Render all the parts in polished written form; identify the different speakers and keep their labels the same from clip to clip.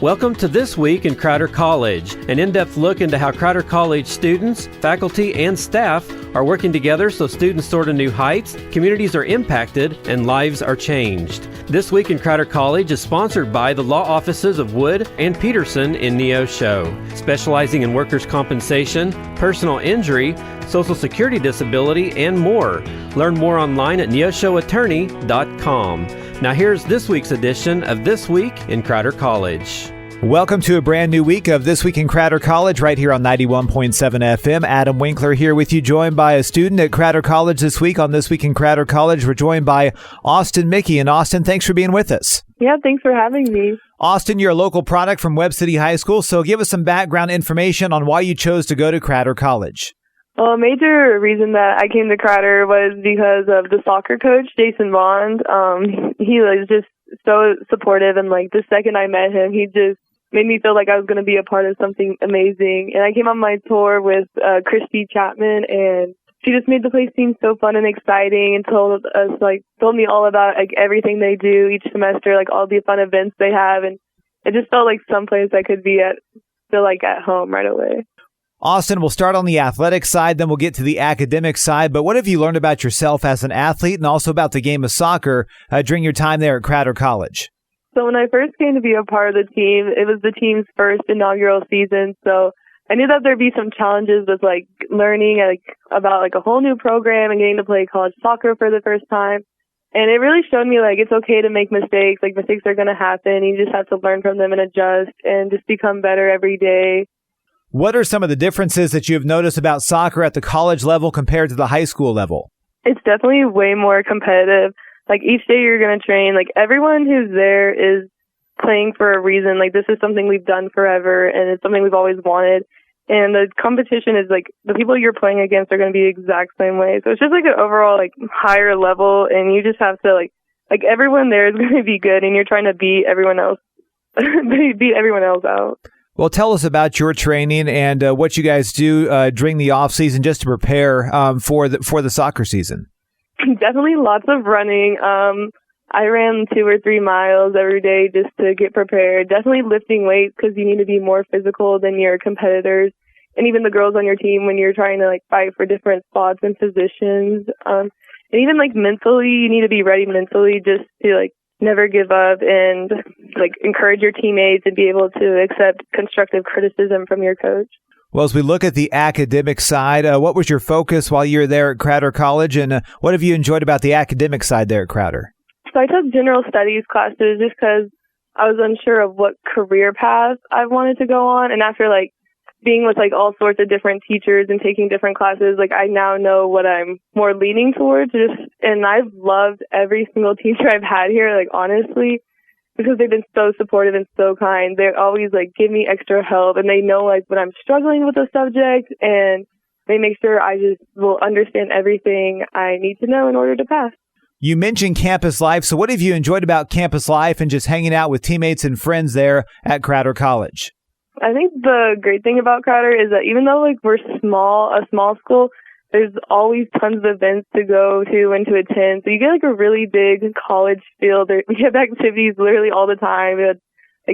Speaker 1: Welcome to This Week in Crowder College, an in-depth look into how Crowder College students, faculty, and staff are working together so students soar to new heights, communities are impacted, and lives are changed. This Week in Crowder College is sponsored by the law offices of Wood and Peterson in Neosho, specializing in workers' compensation, personal injury, Social Security disability, and more. Learn more online at neoshoattorney.com. Now here's this week's edition of This Week in Crowder College.
Speaker 2: Welcome to a brand new week of This Week in Crowder College right here on 91.7 FM. Adam Winkler here with you, joined by a student at Crowder College this week. On This Week in Crowder College, we're joined by Austyn Mickey. And Austyn, thanks for being with us.
Speaker 3: Yeah, thanks for having me.
Speaker 2: Austyn, you're a local product from Webb City High School, so give us some background information on why you chose to go to Crowder College.
Speaker 3: Well, a major reason that I came to Crowder was because of the soccer coach, Jason Bond. He was just so supportive, and the second I met him, he just made me feel like I was going to be a part of something amazing. And I came on my tour with Christy Chapman, and she just made the place seem so fun and exciting, and told me all about everything they do each semester, all the fun events they have, and it just felt like someplace I could be at, feel like at home right away.
Speaker 2: Austyn, we'll start on the athletic side, then we'll get to the academic side. But what have you learned about yourself as an athlete and also about the game of soccer during your time there at Crowder College?
Speaker 3: So when I first came to be a part of the team, it was the team's first inaugural season. So I knew that there'd be some challenges with learning about a whole new program and getting to play college soccer for the first time. And it really showed me it's okay to make mistakes. Mistakes are going to happen. You just have to learn from them and adjust and just become better every day.
Speaker 2: What are some of the differences that you have noticed about soccer at the college level compared to the high school level?
Speaker 3: It's definitely way more competitive. Each day you're going to train. Everyone who's there is playing for a reason. This is something we've done forever, and it's something we've always wanted. And the competition is the people you're playing against are going to be the exact same way. So it's just an overall higher level, and you just have to everyone there is going to be good, and you're trying to beat everyone else, beat everyone else out.
Speaker 2: Well, tell us about your training and what you guys do during the off season just to prepare for the soccer season.
Speaker 3: Definitely lots of running. I ran 2 or 3 miles every day just to get prepared. Definitely lifting weights because you need to be more physical than your competitors, and even the girls on your team when you're trying to fight for different spots and positions. And even mentally, you need to be ready mentally just to never give up and encourage your teammates and be able to accept constructive criticism from your coach.
Speaker 2: Well, as we look at the academic side, what was your focus while you were there at Crowder College, and what have you enjoyed about the academic side there at Crowder?
Speaker 3: So I took general studies classes just because I was unsure of what career path I wanted to go on, and after being with all sorts of different teachers and taking different classes, I now know what I'm more leaning towards. And I've loved every single teacher I've had here, honestly, because they've been so supportive and so kind. They always give me extra help, and they know when I'm struggling with a subject, and they make sure I just will understand everything I need to know in order to pass.
Speaker 2: You mentioned campus life, so what have you enjoyed about campus life and just hanging out with teammates and friends there at Crowder College?
Speaker 3: I think the great thing about Crowder is that even though we're a small school, there's always tons of events to go to and to attend. So you get a really big college feel. We have activities literally all the time. We had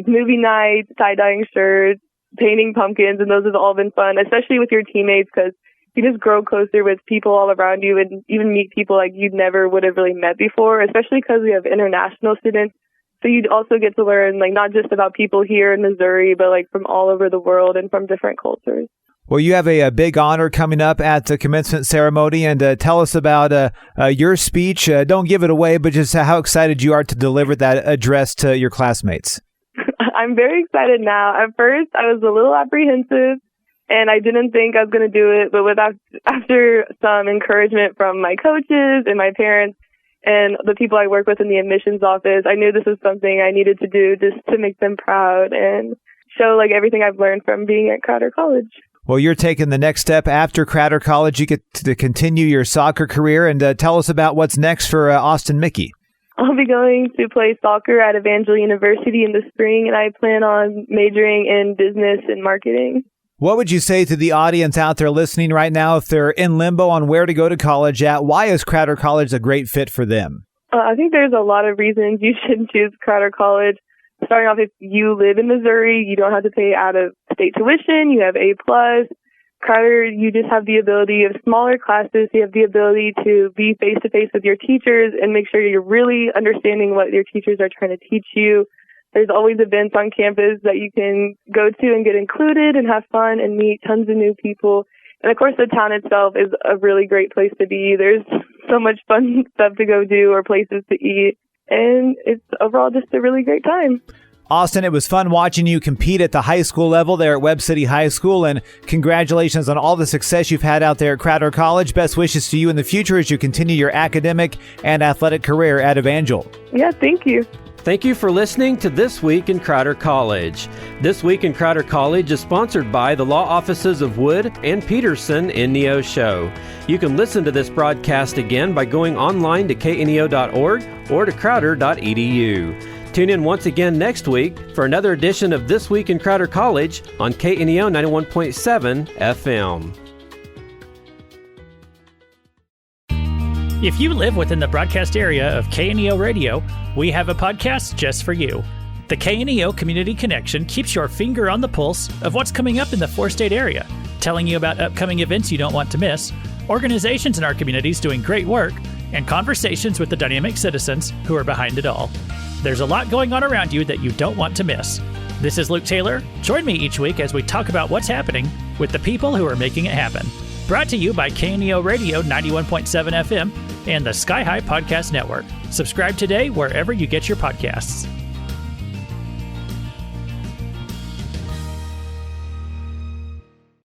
Speaker 3: movie nights, tie-dyeing shirts, painting pumpkins, and those have all been fun, especially with your teammates because you just grow closer with people all around you and even meet people you never would have really met before, especially because we have international students. So you'd also get to learn, not just about people here in Missouri, but, from all over the world and from different cultures.
Speaker 2: Well, you have a big honor coming up at the commencement ceremony, and tell us about your speech. Don't give it away, but just how excited you are to deliver that address to your classmates.
Speaker 3: I'm very excited now. At first, I was a little apprehensive, and I didn't think I was going to do it, but after some encouragement from my coaches and my parents, and the people I work with in the admissions office, I knew this was something I needed to do just to make them proud and show everything I've learned from being at Crowder College.
Speaker 2: Well, you're taking the next step after Crowder College. You get to continue your soccer career, and tell us about what's next for Austyn Mickey.
Speaker 3: I'll be going to play soccer at Evangel University in the spring, and I plan on majoring in business and marketing.
Speaker 2: What would you say to the audience out there listening right now if they're in limbo on where to go to college at? Why is Crowder College a great fit for them?
Speaker 3: I think there's a lot of reasons you should choose Crowder College. starting off, if you live in Missouri, you don't have to pay out-of-state tuition. You have A+. Crowder, you just have the ability of smaller classes. You have the ability to be face-to-face with your teachers and make sure you're really understanding what your teachers are trying to teach you. There's always events on campus that you can go to and get included and have fun and meet tons of new people. And, of course, the town itself is a really great place to be. There's so much fun stuff to go do or places to eat. And it's overall just a really great time.
Speaker 2: Austyn, it was fun watching you compete at the high school level there at Webb City High School, and congratulations on all the success you've had out there at Crowder College. Best wishes to you in the future as you continue your academic and athletic career at Evangel.
Speaker 3: Yeah, thank you.
Speaker 1: Thank you for listening to This Week in Crowder College. This Week in Crowder College is sponsored by the law offices of Wood and Peterson in Neosho. You can listen to this broadcast again by going online to kneo.org or to crowder.edu. Tune in once again next week for another edition of This Week in Crowder College on KNEO 91.7 FM.
Speaker 4: If you live within the broadcast area of KNEO Radio, we have a podcast just for you. The KNEO Community Connection keeps your finger on the pulse of what's coming up in the four-state area, telling you about upcoming events you don't want to miss, organizations in our communities doing great work, and conversations with the dynamic citizens who are behind it all. There's a lot going on around you that you don't want to miss. This is Luke Taylor. Join me each week as we talk about what's happening with the people who are making it happen. Brought to you by KNEO Radio 91.7 FM and the Sky High Podcast Network. Subscribe today wherever you get your podcasts.